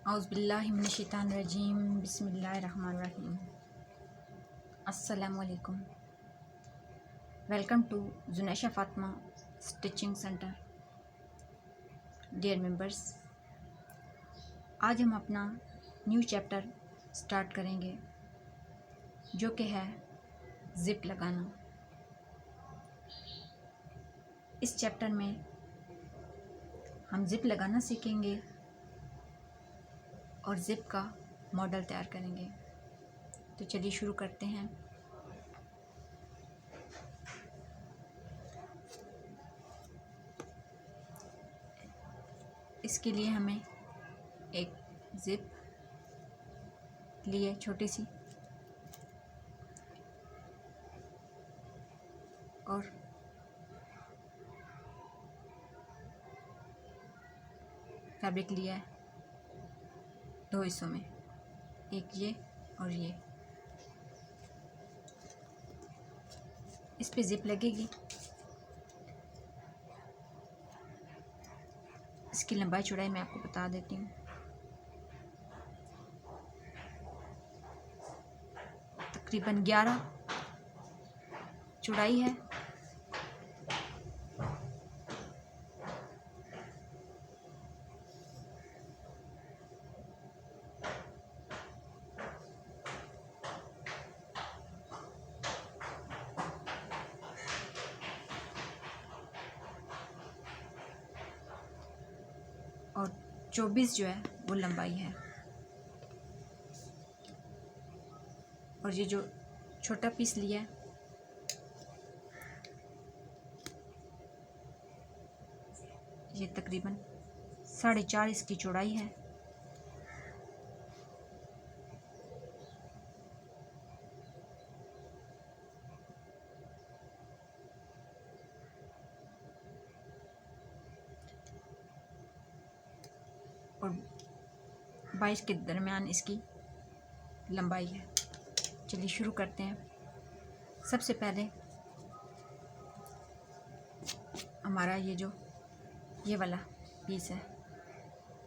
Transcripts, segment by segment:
औज़ुबिल्लाहिमिनश्शैतानिर्रजीम बिस्मिल्लाहिर्रहमानिर्रहीम। अस्सलामुअलैकुम। Welcome to Junaisha Fatima stitching centre. Dear members, आज हम अपना न्यू चैप्टर स्टार्ट करेंगे जो कि है ज़िप लगाना। इस चैप्टर में हम ज़िप लगाना सीखेंगे और ज़िप का मॉडल तैयार करेंगे। तो चलिए शुरू करते हैं। इसके लिए हमें एक ज़िप लिए छोटी सी और फैब्रिक लिया है दो हिस्सों में, एक ये और ये। इस पे ज़िप लगेगी। इसकी लंबाई चौड़ाई मैं आपको बता देती हूँ। तकरीबन 11 चौड़ाई है और 24 जो है वो लंबाई है। और ये जो छोटा पीस लिया है ये तकरीबन 4.5 इसकी चौड़ाई है। और 22 के दरमियान इसकी लंबाई है। चलिए शुरू करते हैं। सबसे पहले हमारा ये वाला पीस है,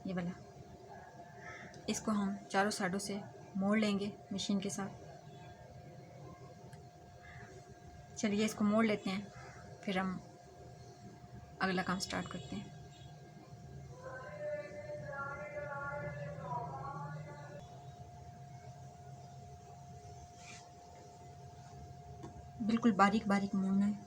ये वाला, इसको हम चारों साइडों से मोड़ लेंगे मशीन के साथ। चलिए इसको मोड़ लेते हैं, फिर हम अगला काम स्टार्ट करते हैं। बिल्कुल बारीक बारीक मोड़ना है।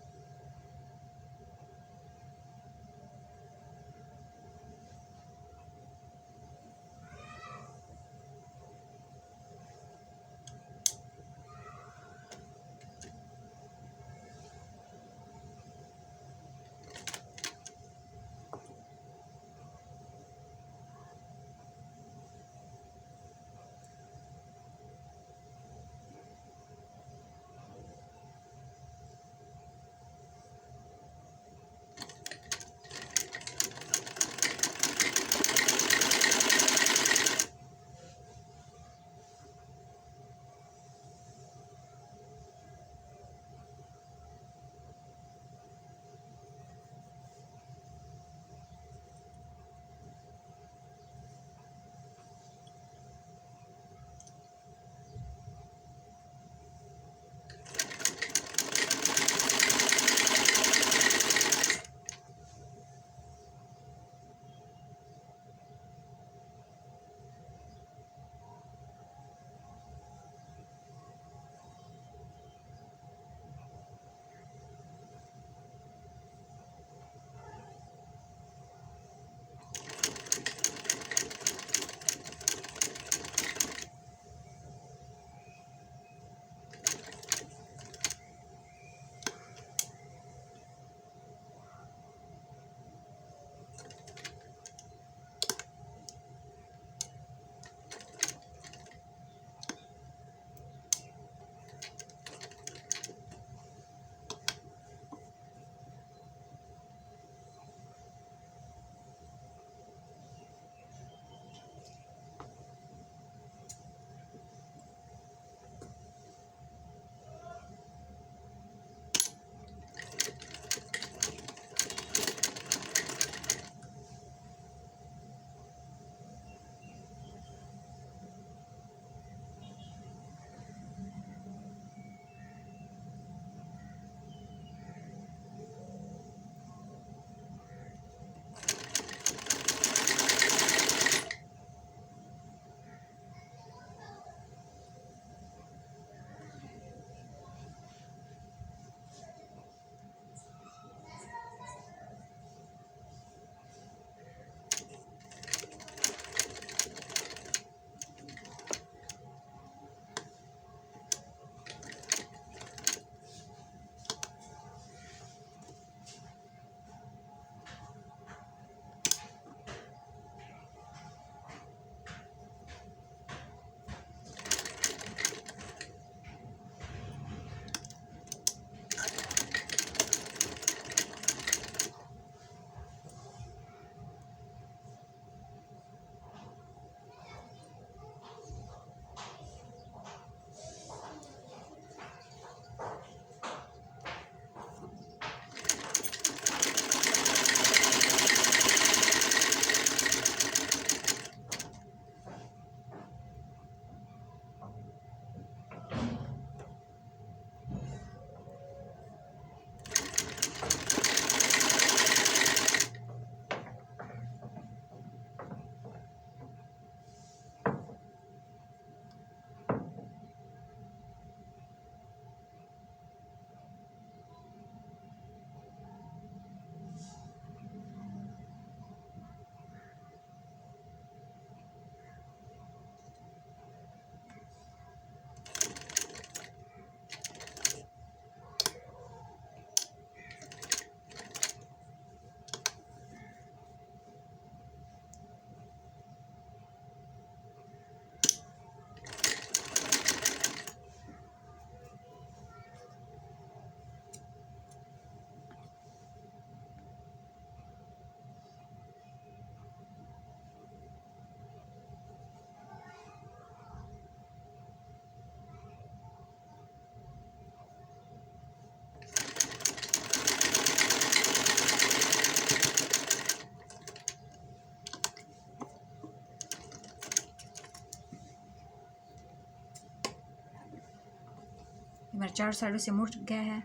मेरा चारों साइडों से मुड़ गया है।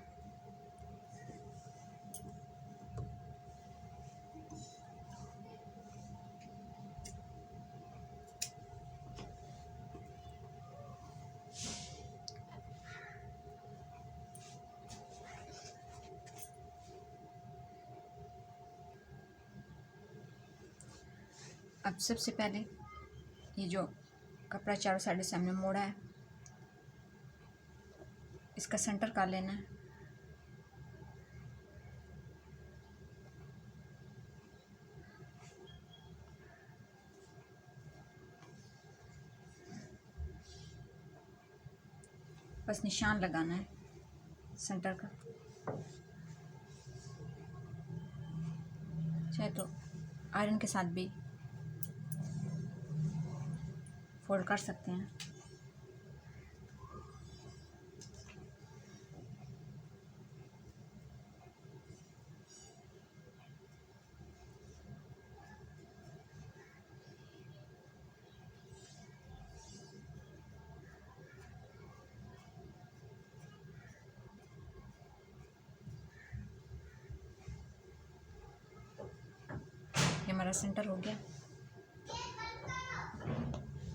अब सबसे पहले ये जो कपड़ा चारों साइडों से हमने मोड़ा है, इसका सेंटर कर लेना है। बस निशान लगाना है सेंटर का। चाहे तो आयरन के साथ भी फोल्ड कर सकते हैं। ये हमारा सेंटर हो गया।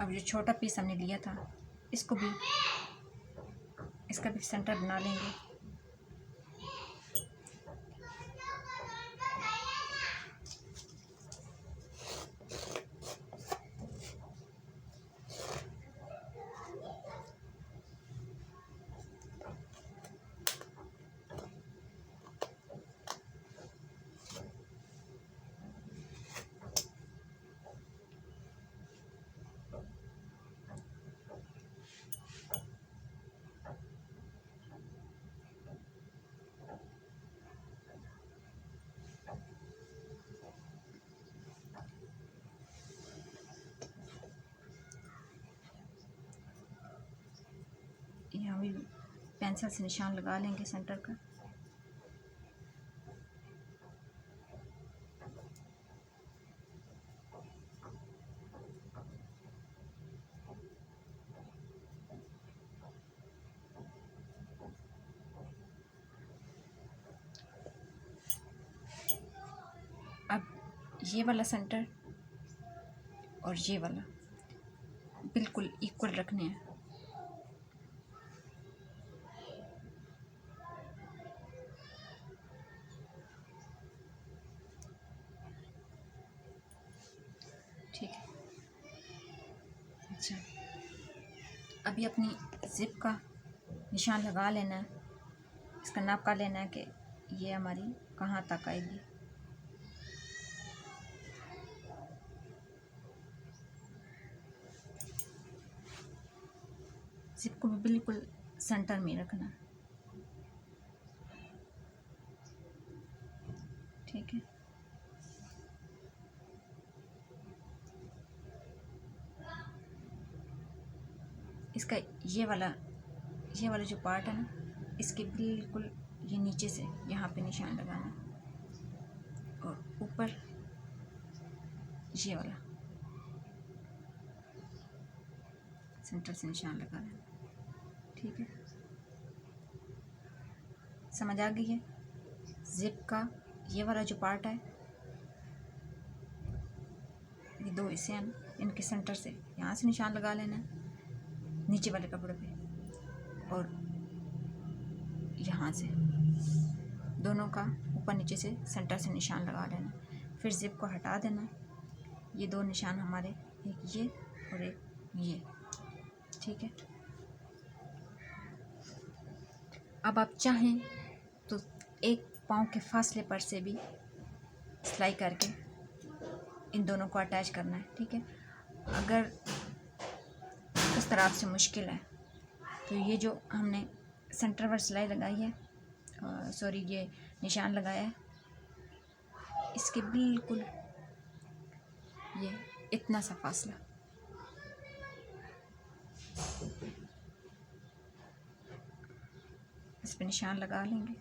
अब जो छोटा पीस हमने लिया था, इसको भी, इसका भी सेंटर बना लेंगे। यहाँ भी पेंसिल से निशान लगा लेंगे सेंटर का। अब ये वाला सेंटर और ये वाला बिल्कुल इक्वल रखने हैं। ठीक है। अच्छा, अभी अपनी ज़िप का निशान लगा लेना है। इसका नाप कर लेना है कि ये हमारी कहाँ तक आएगी। ज़िप को भी बिल्कुल सेंटर में रखना है। ठीक है। इसका ये वाला जो पार्ट है ना, इसके बिल्कुल ये नीचे से यहाँ पे निशान लगाना और ऊपर ये वाला सेंटर से निशान लगा देना। ठीक है, समझ आ गई है। ज़िप का ये वाला जो पार्ट है, ये दो हिस्से हैं, इनके सेंटर से यहाँ से निशान लगा लेना है नीचे वाले कपड़े पे, और यहाँ से दोनों का ऊपर नीचे से सेंटर से निशान लगा लेना। फिर ज़िप को हटा देना। ये दो निशान हमारे, एक ये और एक ये। ठीक है। अब आप चाहें तो एक पाँव के फासले पर से भी सिलाई करके इन दोनों को अटैच करना है। ठीक है। अगर उस तरह से मुश्किल है तो ये जो हमने सेंटर पर सिलाई लगाई है, सॉरी ये निशान लगाया है, इसके बिल्कुल ये इतना सा फासला, इस पर निशान लगा लेंगे।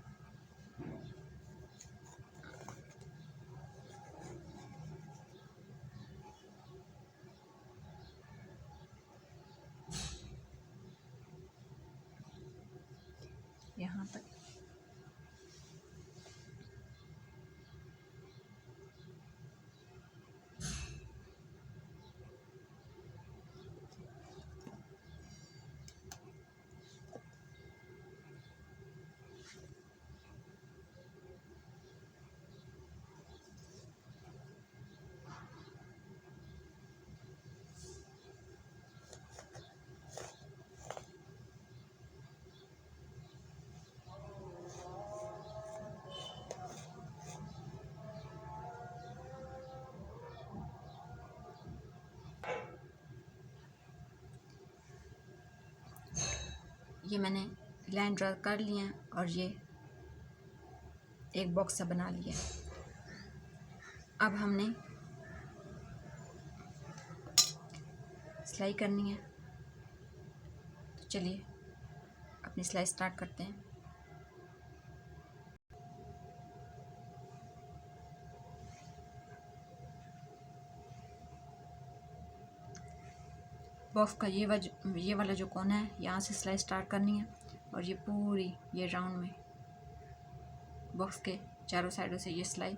ये मैंने लाइन ड्रा कर लिए हैं और ये एक बॉक्स सा बना लिया। अब हमने सिलाई करनी है, तो चलिए अपनी सिलाई स्टार्ट करते हैं। बॉक्स का ये वाला जो कोना है, यहाँ से सिलाई स्टार्ट करनी है और ये पूरी ये राउंड में बॉक्स के चारों साइडों से ये सिलाई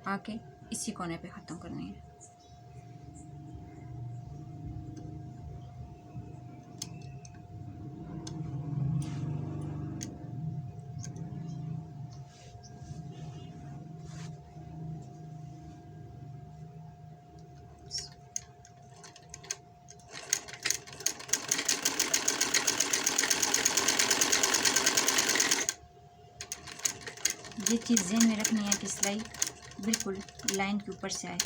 आके इसी कोने पे ख़त्म करनी है। ये चीज़ ध्यान में रखनी है कि सिलाई बिल्कुल लाइन के ऊपर से आए।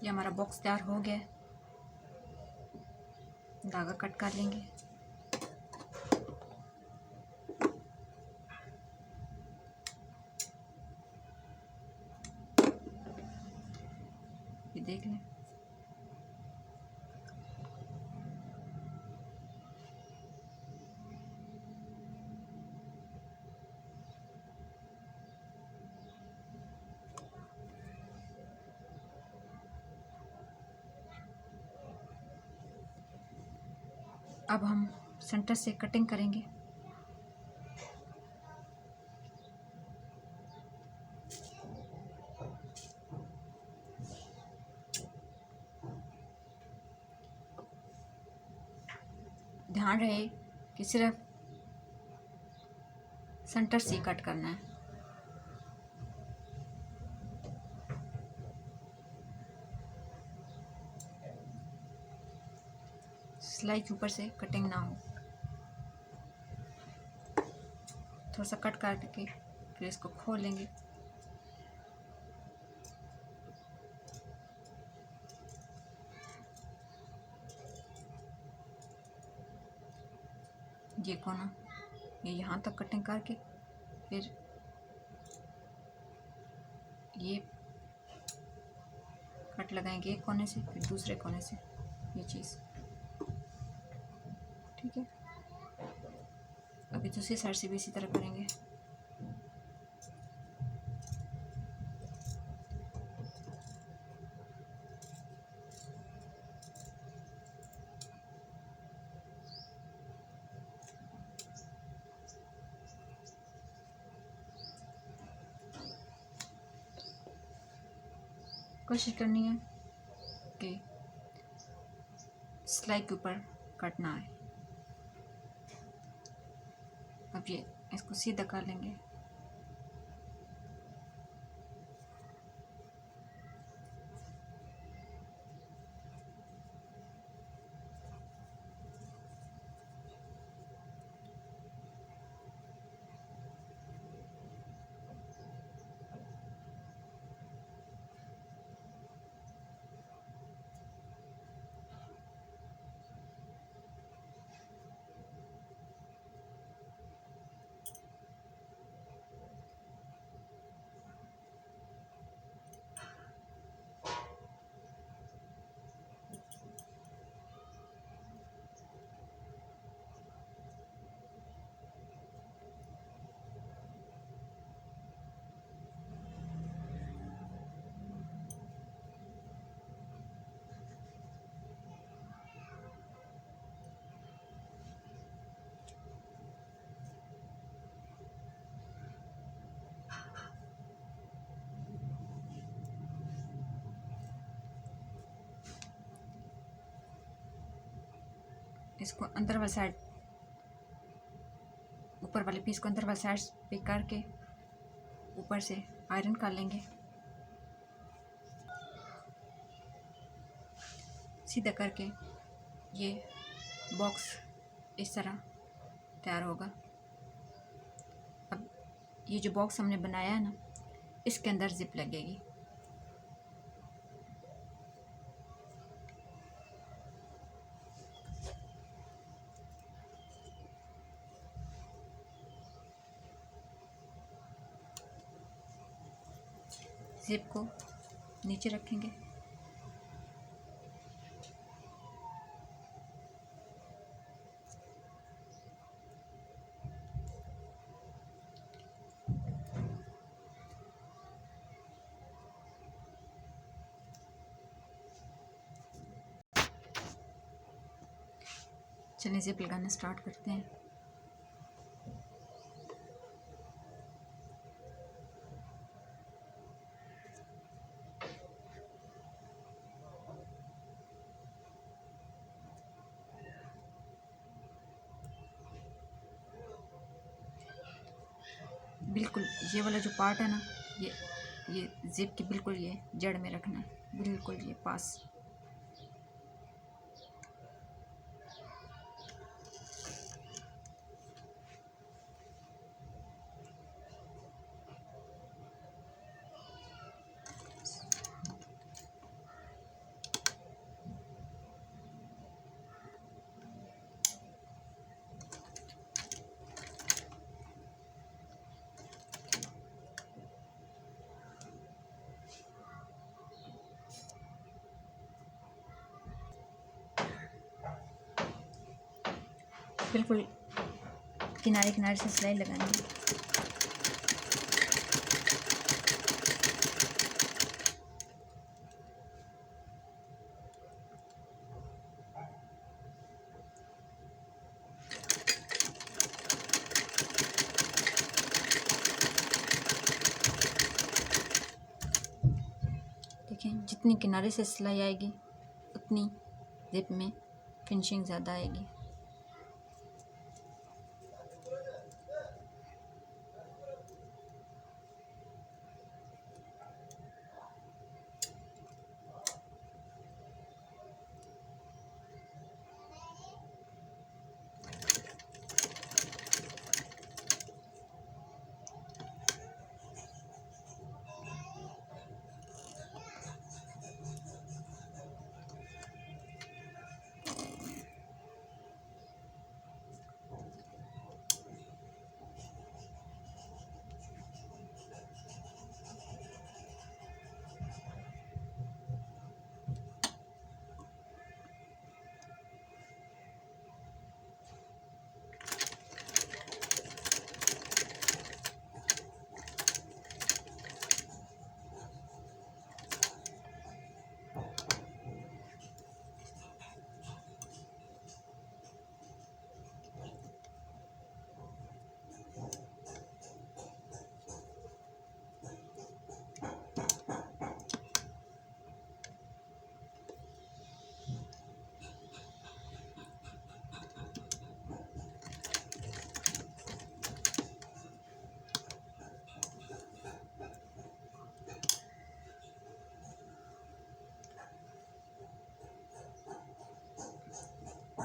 ये हमारा बॉक्स तैयार हो गया है। धागा कट कर लेंगे। ये देख लें। अब हम सेंटर से कटिंग करेंगे। ध्यान रहे कि सिर्फ सेंटर से कट करना है। सिलाई के ऊपर से कटिंग ना हो। थोड़ा सा कट करके फिर इसको खोल लेंगे। ये कोना ये यहाँ तक कटिंग करके फिर ये कट लगाएंगे एक कोने से, फिर दूसरे कोने से ये चीज़। ठीक है, अभी दूसरी साइड से भी इसी तरह करेंगे। कोशिश करनी है कि सिलाई के ऊपर कट ना आए। अब ये इसको सीधा कर लेंगे। इसको अंदर वाली साइड, ऊपर वाले पीस को अंदर वाली साइड पे करके ऊपर से आयरन कर लेंगे। सीधा करके ये बॉक्स इस तरह तैयार होगा। अब ये जो बॉक्स हमने बनाया है ना, इसके अंदर जिप लगेगी। जिप को नीचे रखेंगे। चलिए जिप लगाना स्टार्ट करते हैं। बिल्कुल ये वाला जो पार्ट है ना, ये जिप की बिल्कुल ये जड़ में रखना है, बिल्कुल ये पास। बिल्कुल किनारे किनारे से सिलाई लगाएंगे। देखें, जितनी किनारे से सिलाई आएगी उतनी जिप में फिनिशिंग ज़्यादा आएगी।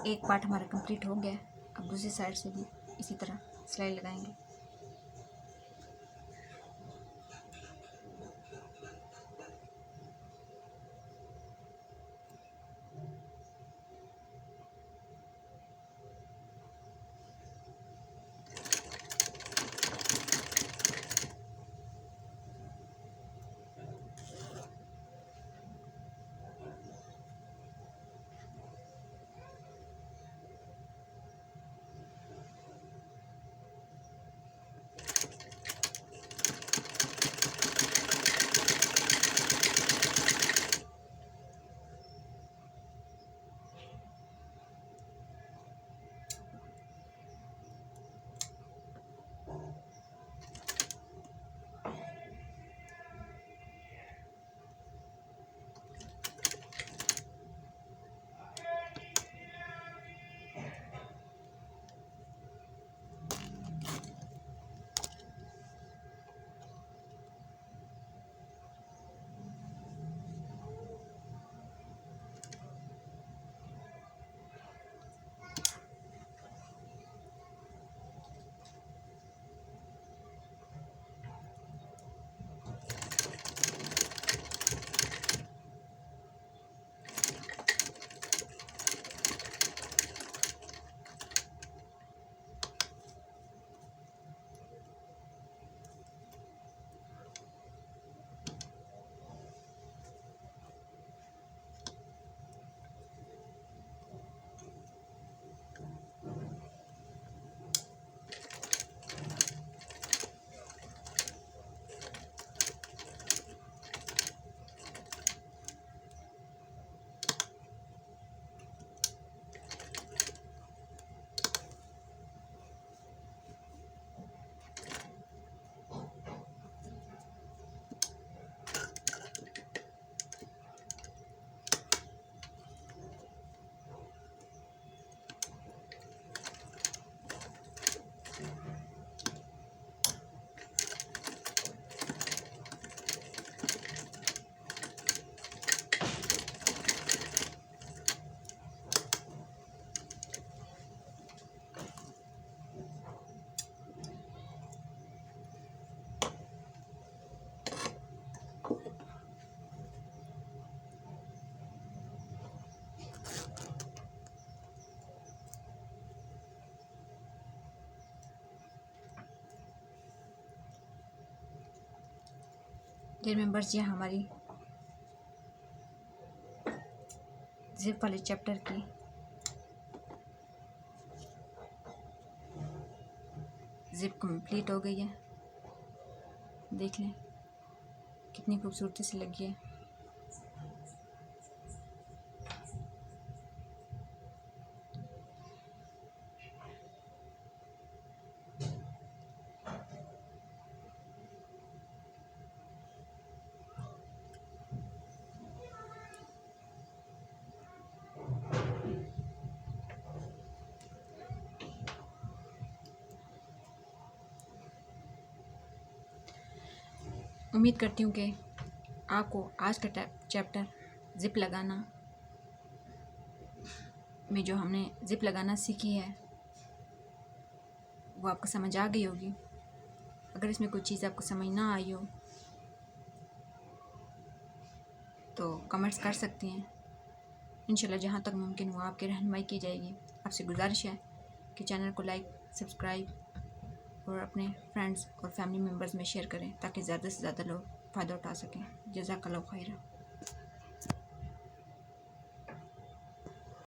एक पार्ट हमारा कंप्लीट हो गया है। अब दूसरी साइड से भी इसी तरह सिलाई लगाएंगे। डियर मेंबर्स, ये हमारी जिप वाले चैप्टर की जिप कंप्लीट हो गई है। देख लें कितनी खूबसूरती से लगी है। उम्मीद करती हूँ कि आपको आज का चैप्टर जिप लगाना में जो हमने जिप लगाना सीखी है वो आपको समझ आ गई होगी। अगर इसमें कोई चीज़ आपको समझ ना आई हो तो कमेंट्स कर सकती हैं। इंशाल्लाह जहाँ तक मुमकिन हो आपकी रहनुमाई की जाएगी। आपसे गुजारिश है कि चैनल को लाइक, सब्सक्राइब और अपने फ्रेंड्स और फैमिली मेम्बर्स में शेयर करें ताकि ज़्यादा से ज़्यादा लोग फ़ायदा उठा सकें। जज़ाकल्लाहु खैर।